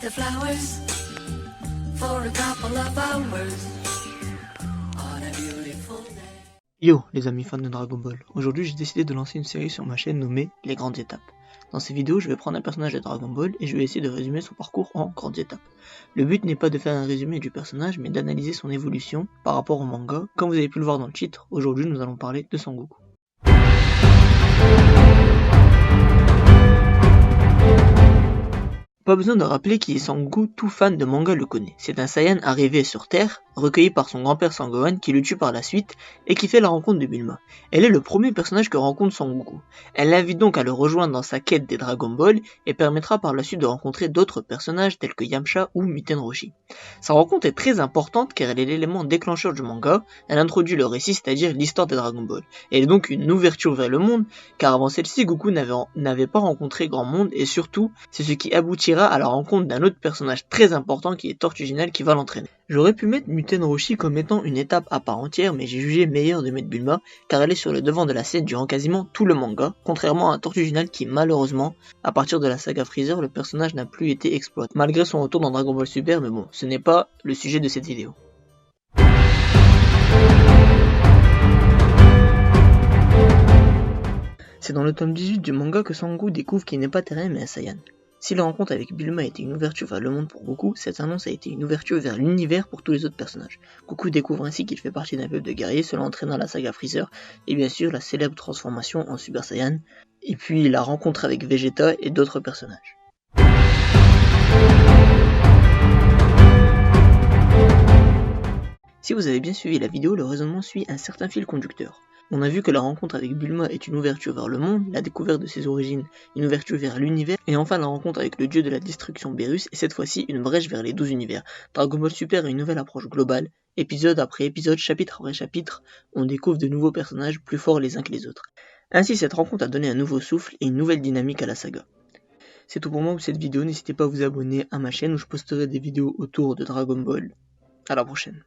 the flowers for a couple of hours on a beautiful day. Yo les amis fans de Dragon Ball, aujourd'hui j'ai décidé de lancer une série sur ma chaîne nommée Les Grandes Étapes. Dans ces vidéos je vais prendre un personnage de Dragon Ball et je vais essayer de résumer son parcours en grandes étapes. Le but n'est pas de faire un résumé du personnage mais d'analyser son évolution par rapport au manga. Comme vous avez pu le voir dans le titre, aujourd'hui nous allons parler de Sangoku. Pas besoin de rappeler qui est Sangoku, tout fan de manga le connaît. C'est un Saiyan arrivé sur Terre, recueilli par son grand-père Sangohan qui le tue par la suite et qui fait la rencontre de Bulma. Elle est le premier personnage que rencontre Sangoku. Elle l'invite donc à le rejoindre dans sa quête des Dragon Ball et permettra par la suite de rencontrer d'autres personnages tels que Yamcha ou Muten Roshi. Sa rencontre est très importante car elle est l'élément déclencheur du manga, elle introduit le récit, c'est-à-dire l'histoire des Dragon Ball. Elle est donc une ouverture vers le monde car avant celle-ci Goku n'avait pas rencontré grand monde et surtout c'est ce qui aboutira à la rencontre d'un autre personnage très important qui est Tortuginal qui va l'entraîner. J'aurais pu mettre Muten Roshi comme étant une étape à part entière mais j'ai jugé meilleur de mettre Bulma car elle est sur le devant de la scène durant quasiment tout le manga, contrairement à Tortuginal qui malheureusement, à partir de la saga Freezer, le personnage n'a plus été exploité, malgré son retour dans Dragon Ball Super, mais bon, ce n'est pas le sujet de cette vidéo. C'est dans le tome 18 du manga que Sangoku découvre qu'il n'est pas terrain mais un Saiyan. Si la rencontre avec Bulma a été une ouverture vers le monde pour Goku, cette annonce a été une ouverture vers l'univers pour tous les autres personnages. Goku découvre ainsi qu'il fait partie d'un peuple de guerriers, cela entraînant la saga Freezer, et bien sûr la célèbre transformation en Super Saiyan, et puis la rencontre avec Vegeta et d'autres personnages. Si vous avez bien suivi la vidéo, le raisonnement suit un certain fil conducteur. On a vu que la rencontre avec Bulma est une ouverture vers le monde, la découverte de ses origines, une ouverture vers l'univers, et enfin la rencontre avec le dieu de la destruction Beerus, et cette fois-ci une brèche vers les 12 univers. Dragon Ball Super a une nouvelle approche globale, épisode après épisode, chapitre après chapitre, on découvre de nouveaux personnages plus forts les uns que les autres. Ainsi cette rencontre a donné un nouveau souffle et une nouvelle dynamique à la saga. C'est tout pour moi pour cette vidéo, n'hésitez pas à vous abonner à ma chaîne où je posterai des vidéos autour de Dragon Ball. À la prochaine.